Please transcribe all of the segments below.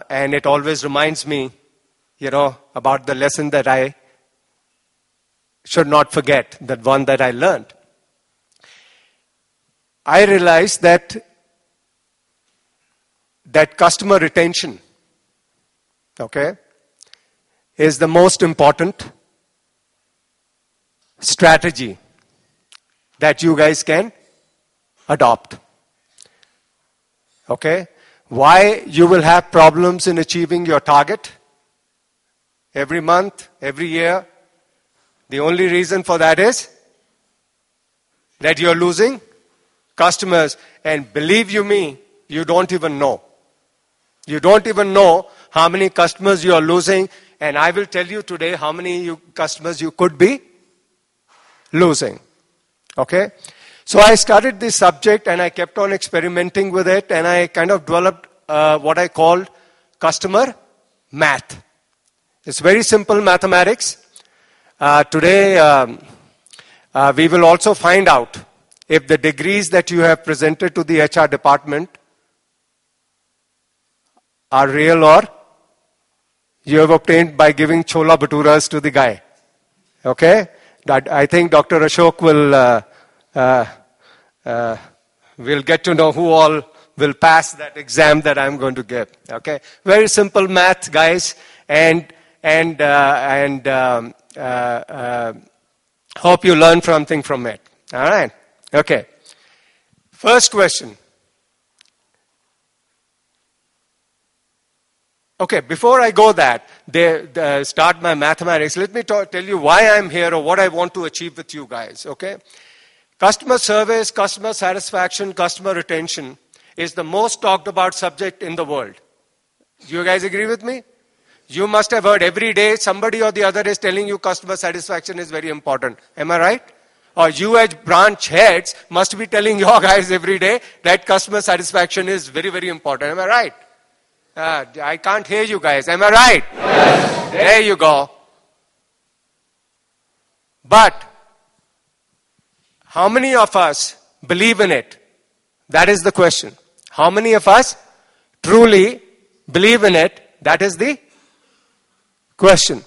And it always reminds me, about the lesson that I should not forget, that one that I learned. I realized that customer retention, is the most important strategy that you guys can adopt. Why you will have problems in achieving your target every month, every year? The only reason for that is that you're losing customers. And believe you me, you don't even know. You don't even know how many customers you are losing. And I will tell you today how many customers you could be losing. So I started this subject and I kept on experimenting with it, and I kind of developed what I called customer math. It's very simple mathematics. Today, we will also find out if the degrees that you have presented to the HR department are real or you have obtained by giving chola bhaturas to the guy. I think Dr. Ashok will get to know who all will pass that exam that I'm going to give. Very simple math, guys, and hope you learn something from it. All right. First question. Before I go start my mathematics, let me tell you why I'm here or what I want to achieve with you guys. Customer service, customer satisfaction, customer retention is the most talked about subject in the world. Do you guys agree with me? You must have heard every day somebody or the other is telling you customer satisfaction is very important. Am I right? Or you as branch heads must be telling your guys every day that customer satisfaction is very, very important. Am I right? I can't hear you guys. Am I right? Yes. There you go. But how many of us believe in it? That is the question. How many of us truly believe in it? That is the question.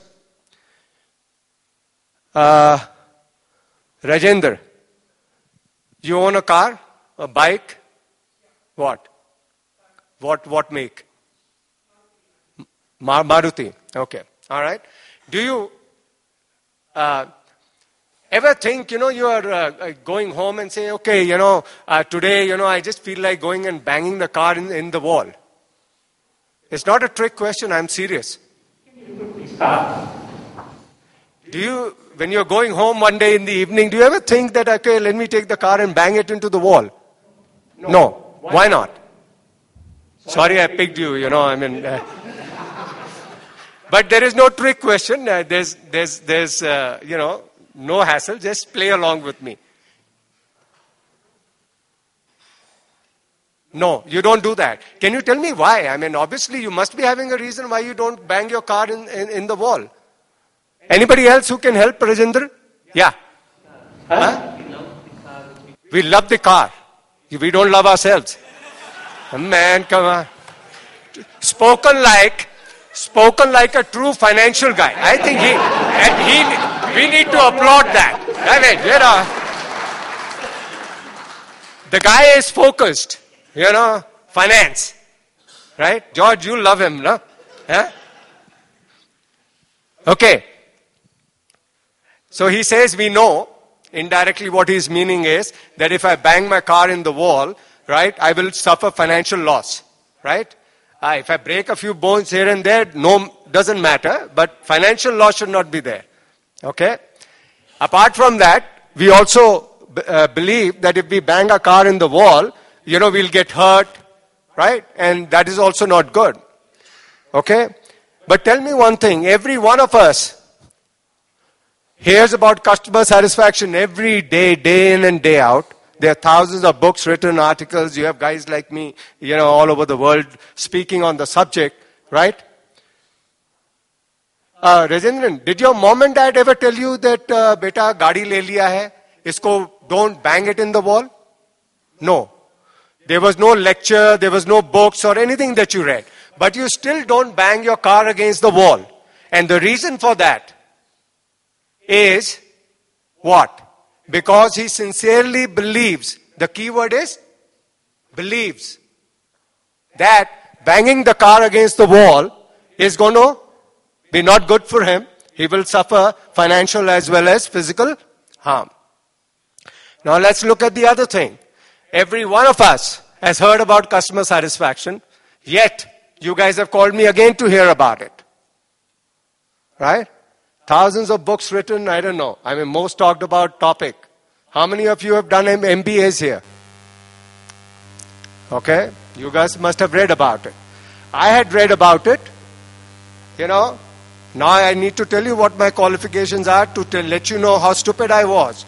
Rajendra, you own a car, a bike? What? What make? Maruti. Okay. All right. Do you ever think, you are going home and say, today, I just feel like going and banging the car in the wall? It's not a trick question. I'm serious. When you're going home one day in the evening, do you ever think that, let me take the car and bang it into the wall? No. Why not? Sorry, I picked you, but there is no trick question. There's no hassle. Just play along with me. No, you don't do that. Can you tell me why? Obviously you must be having a reason why you don't bang your car in the wall. Anybody else who can help, Rajendra? Yeah. Huh? We love the car. We don't love ourselves. Man, come on. Spoken like a true financial guy. I think we need to applaud that. The guy is focused, finance. Right? George, you love him, no? Huh? Okay. So he says we know, indirectly what his meaning is, that if I bang my car in the wall, right, I will suffer financial loss. Right? If I break a few bones here and there, doesn't matter, but financial loss should not be there. Okay? Apart from that, we also believe that if we bang a car in the wall, we'll get hurt, right? And that is also not good. Okay? But tell me one thing, every one of us hears about customer satisfaction every day, day in and day out. There are thousands of books, written articles. You have guys like me, all over the world speaking on the subject, right? Rajendran, did your mom and dad ever tell you that, beta, gaadi le liya hai, isko don't bang it in the wall? No. There was no lecture, there was no books or anything that you read. but you still don't bang your car against the wall. And the reason for that is what? Because he sincerely believes. The key word is believes that banging the car against the wall is going to be not good for him. He will suffer financial as well as physical harm. Now let's look at the other thing. Every one of us has heard about customer satisfaction, yet you guys have called me again to hear about it. Right? Thousands of books written, I don't know. I mean, most talked about topic. How many of you have done MBAs here? Okay? You guys must have read about it. I had read about it. You know, now I need to tell you what my qualifications are to let you know how stupid I was.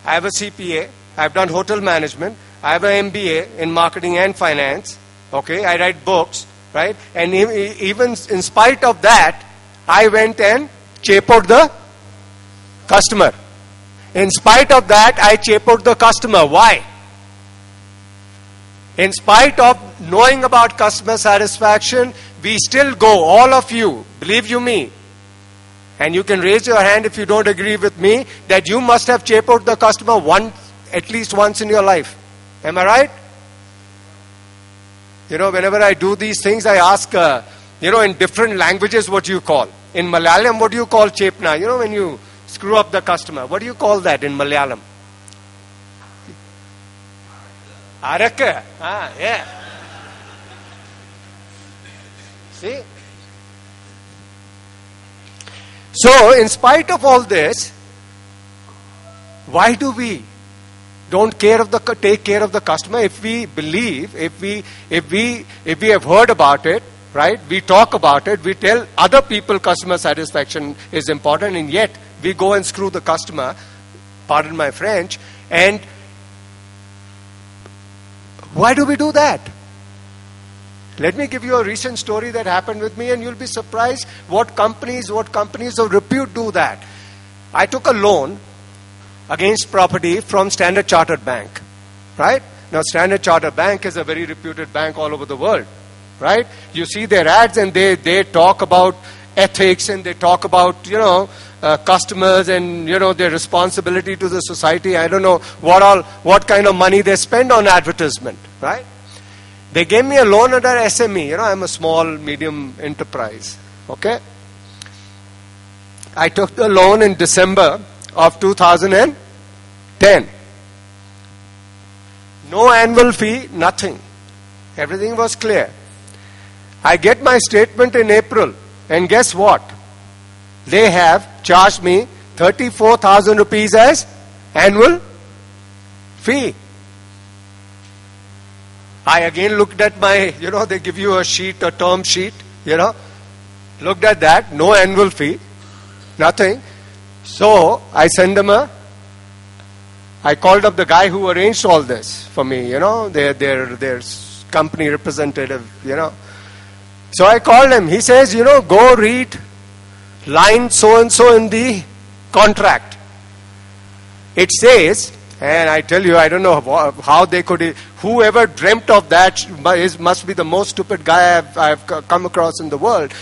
I have a CPA. I've done hotel management. I have an MBA in marketing and finance. Okay? I write books. Right? And even in spite of that, I went and chapered the customer. In spite of that, I chapered the customer. Why? In spite of knowing about customer satisfaction, we still go, all of you, believe you me, and you can raise your hand if you don't agree with me, that you must have chapered the customer at least once in your life. Am I right? You know, whenever I do these things, I ask, in different languages, what do you call? In Malayalam, what do you call chepna? You know, when you screw up the customer, what do you call that in Malayalam? Araka. Yeah. See? So, in spite of all this, why do we don't take care of the customer? If we believe, if we have heard about it, right? We talk about it. We tell other people customer satisfaction is important, and yet we go and screw the customer. Pardon my French. And why do we do that? Let me give you a recent story that happened with me, and you'll be surprised what companies of repute do that. I took a loan against property from Standard Chartered Bank, right? Now, Standard Chartered Bank is a very reputed bank all over the world, right? You see their ads, and they talk about ethics, and they talk about, customers and, their responsibility to the society. I don't know what kind of money they spend on advertisement, right? They gave me a loan under SME. I'm a small, medium enterprise, okay? I took the loan in December of 2010. No annual fee, nothing. Everything was clear. I get my statement in April, and guess what? They have charged me 34,000 rupees as annual fee. I again looked at my, they give you a sheet, a term sheet, looked at that, no annual fee, nothing. So, I called up the guy who arranged all this for me, their company representative, So I called him. He says, go read line so-and-so in the contract. It says, and I tell you, I don't know how they could, whoever dreamt of that must be the most stupid guy I've come across in the world.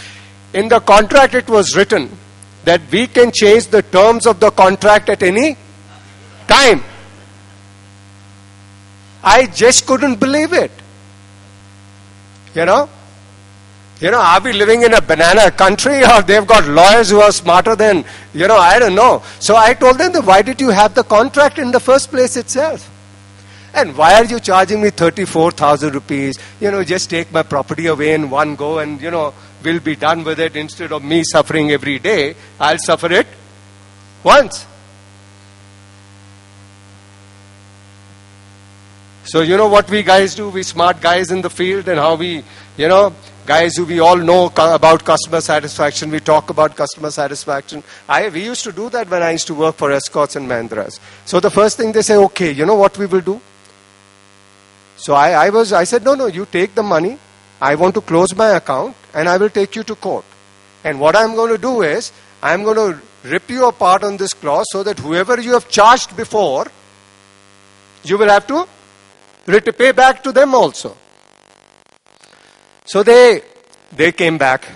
In the contract, it was written that we can change the terms of the contract at any time. I just couldn't believe it. Are we living in a banana country, or they've got lawyers who are smarter than, I don't know. So I told them, why did you have the contract in the first place itself? And why are you charging me 34,000 rupees? Just take my property away in one go, and, we'll be done with it. Instead of me suffering every day, I'll suffer it once. So what we guys do, we smart guys in the field, and how we, guys who we all know about customer satisfaction, we talk about customer satisfaction. We used to do that when I used to work for Escorts and Mahindras. So the first thing they say, okay, you know what we will do? So I said, no, you take the money. I want to close my account, and I will take you to court. And what I'm going to do is, I'm going to rip you apart on this clause, so that whoever you have charged before, you will have to pay back to them also. So they They came back